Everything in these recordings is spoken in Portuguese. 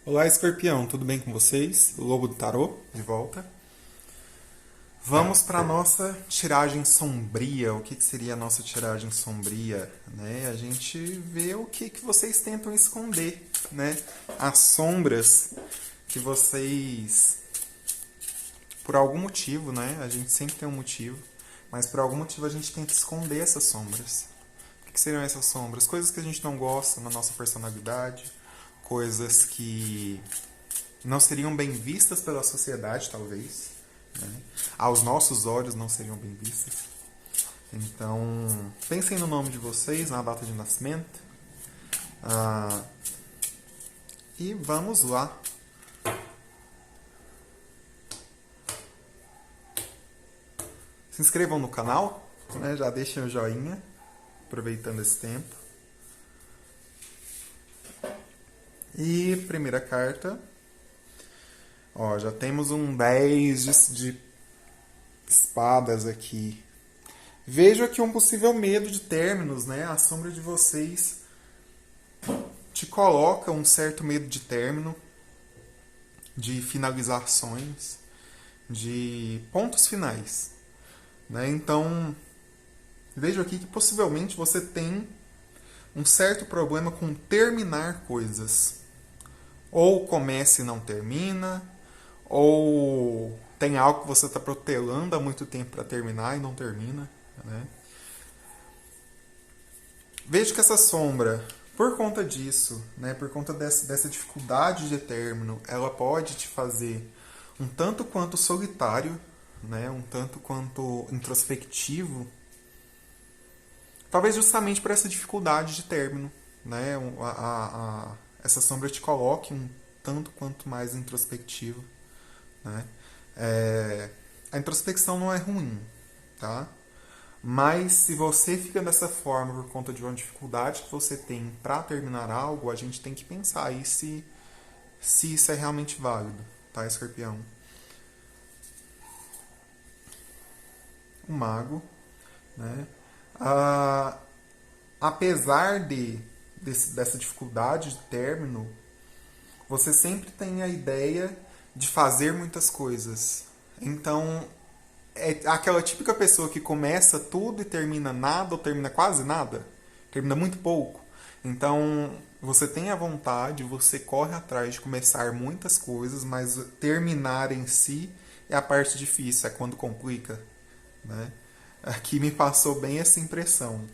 Olá, Escorpião, tudo bem com vocês? O Lobo do Tarô, de volta. Vamos para a nossa tiragem sombria. O que seria a nossa tiragem sombria? Né? A gente vê o que vocês tentam esconder, né? As sombras que vocês, por algum motivo, né? A gente sempre tem um motivo, mas por algum motivo a gente tenta esconder essas sombras. O que seriam essas sombras? Coisas que a gente não gosta na nossa personalidade, coisas que não seriam bem vistas pela sociedade, talvez. Né? Aos nossos olhos não seriam bem vistas. Então, pensem no nome de vocês, na data de nascimento. Ah, e vamos lá. Se inscrevam no canal, né? Já deixem o joinha, aproveitando esse tempo. E primeira carta. Ó, já temos um 10 de espadas aqui. Vejo aqui um possível medo de términos, né? A sombra de vocês te coloca um certo medo de término, de finalizações, de pontos finais, né? Então, vejo aqui que possivelmente você tem um certo problema com terminar coisas. Ou começa e não termina, ou tem algo que você está protelando há muito tempo para terminar e não termina. Né? Vejo que essa sombra, por conta disso, né, por conta dessa dificuldade de término, ela pode te fazer um tanto quanto solitário, né, um tanto quanto introspectivo, talvez justamente por essa dificuldade de término. Né, essa sombra te coloque um tanto quanto mais introspectivo. Né? A introspecção não é ruim, tá? Mas se você fica dessa forma por conta de uma dificuldade que você tem para terminar algo, a gente tem que pensar aí se isso é realmente válido, tá, Escorpião? O mago, né? Ah, apesar dessa dificuldade de término, você sempre tem a ideia de fazer muitas coisas. Então, é aquela típica pessoa que começa tudo e termina nada ou termina quase nada, termina muito pouco. Então, você tem a vontade, você corre atrás de começar muitas coisas, mas terminar em si é a parte difícil, é quando complica. Né? Aqui me passou bem essa impressão.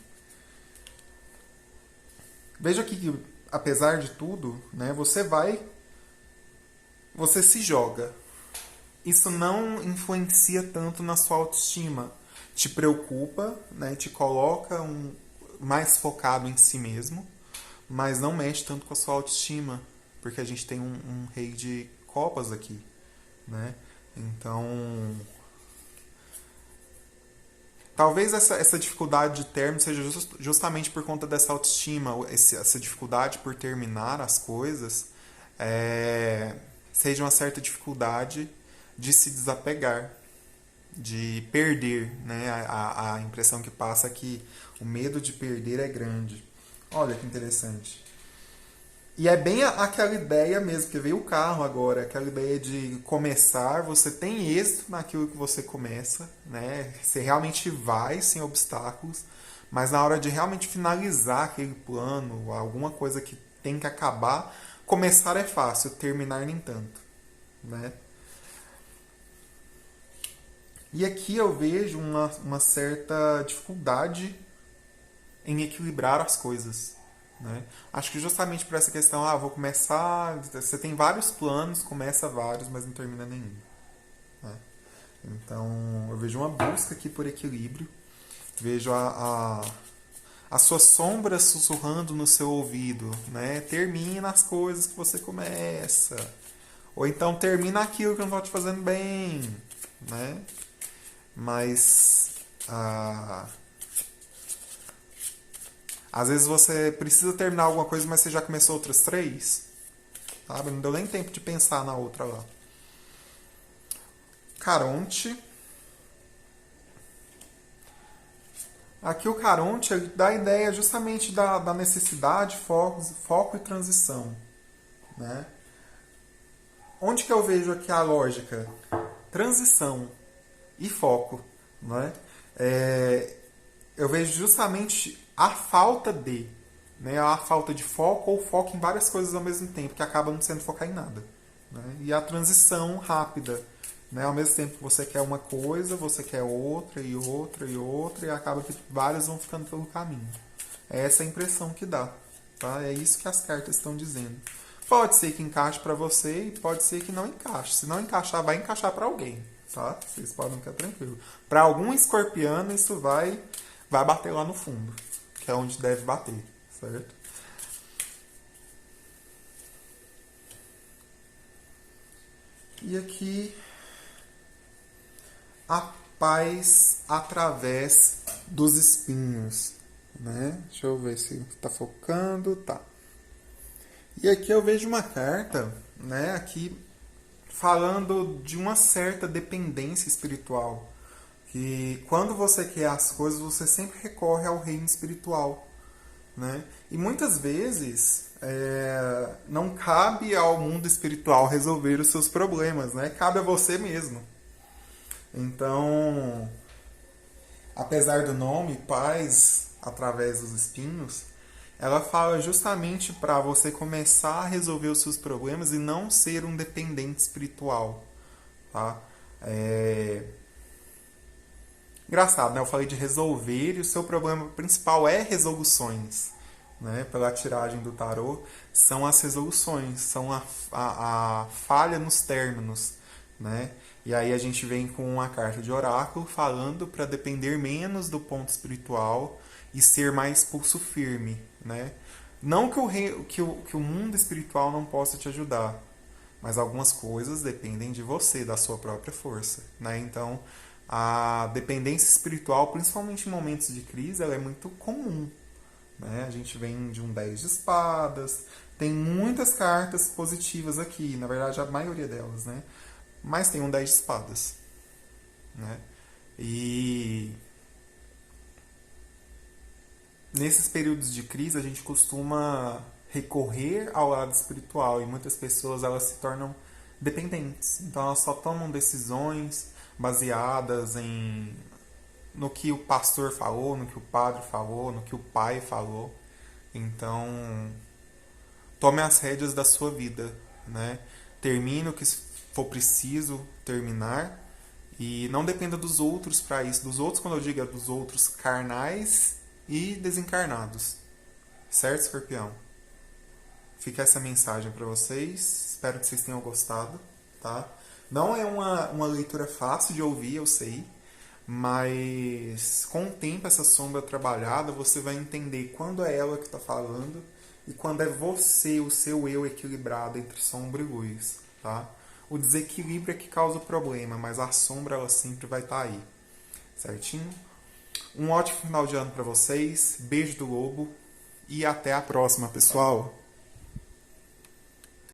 Veja aqui que, apesar de tudo, né, você se joga. Isso não influencia tanto na sua autoestima. Te preocupa, né, te coloca mais focado em si mesmo, mas não mexe tanto com a sua autoestima, porque a gente tem um rei de copas aqui. Né? Então, talvez essa dificuldade de término seja justamente por conta dessa autoestima, essa dificuldade por terminar as coisas, seja uma certa dificuldade de se desapegar, de perder. Né? A impressão que passa é que o medo de perder é grande. Olha que interessante. E é bem aquela ideia mesmo, que veio o carro agora, aquela ideia de começar, você tem êxito naquilo que você começa, né? Você realmente vai sem obstáculos, mas na hora de realmente finalizar aquele plano, alguma coisa que tem que acabar, começar é fácil, terminar nem tanto, né? E aqui eu vejo uma certa dificuldade em equilibrar as coisas. Né? Acho que justamente por essa questão, vou começar. Você tem vários planos, começa vários, mas não termina nenhum. Né? Então eu vejo uma busca aqui por equilíbrio, vejo a sua sombra sussurrando no seu ouvido, né? Termina as coisas que você começa. Ou então termina aquilo que não está te fazendo bem. Né? Mas às vezes você precisa terminar alguma coisa, mas você já começou outras três. Sabe? Não deu nem tempo de pensar na outra lá. Caronte. Aqui o Caronte dá a ideia justamente da necessidade, foco e transição. Né? onde que eu vejo aqui a lógica? Transição e foco, não é? Eu vejo justamente a falta de, né? A falta de foco ou foco em várias coisas ao mesmo tempo, que acaba não sendo focar em nada. Né? E a transição rápida. Né? Ao mesmo tempo que você quer uma coisa, você quer outra e outra e outra, e acaba que várias vão ficando pelo caminho. É essa a impressão que dá. Tá? É isso que as cartas estão dizendo. Pode ser que encaixe para você e pode ser que não encaixe. Se não encaixar, vai encaixar para alguém. Tá? Vocês podem ficar tranquilos. Para algum escorpiano, isso vai bater lá no fundo, que é onde deve bater. Certo? E aqui, a paz através dos espinhos. Né? Deixa eu ver se está focando. Tá. E aqui eu vejo uma carta, né, aqui falando de uma certa dependência espiritual. Que quando você quer as coisas, você sempre recorre ao reino espiritual. Né? E muitas vezes não cabe ao mundo espiritual resolver os seus problemas, né? Cabe a você mesmo. Então, apesar do nome, paz através dos espinhos, ela fala justamente para você começar a resolver os seus problemas e não ser um dependente espiritual. Tá? Engraçado, né? Eu falei de resolver e o seu problema principal é resoluções. Né? Pela tiragem do tarô, são as resoluções, são a falha nos términos. Né? E aí a gente vem com uma carta de oráculo falando para depender menos do ponto espiritual e ser mais pulso firme. Né? Não que o mundo espiritual não possa te ajudar, mas algumas coisas dependem de você, da sua própria força. Né? Então, a dependência espiritual, principalmente em momentos de crise, ela é muito comum. Né? A gente vem de um 10 de espadas, tem muitas cartas positivas aqui, na verdade a maioria delas, né? Mas tem um 10 de espadas. Né? E nesses períodos de crise a gente costuma recorrer ao lado espiritual e muitas pessoas elas se tornam dependentes. Então elas só tomam decisões baseadas no que o pastor falou, no que o padre falou, no que o pai falou. Então, tome as rédeas da sua vida, né? Termine o que for preciso terminar e não dependa dos outros para isso. Dos outros, quando eu digo é dos outros carnais e desencarnados. Certo, Escorpião? Fica essa mensagem para vocês. Espero que vocês tenham gostado, tá? Não é uma leitura fácil de ouvir, eu sei. Mas com o tempo, essa sombra trabalhada, você vai entender quando é ela que está falando e quando é você, o seu eu equilibrado entre sombra e luz. Tá? O desequilíbrio é que causa o problema, mas a sombra ela sempre vai estar aí. Certinho? Um ótimo final de ano para vocês. Beijo do Lobo e até a próxima, pessoal!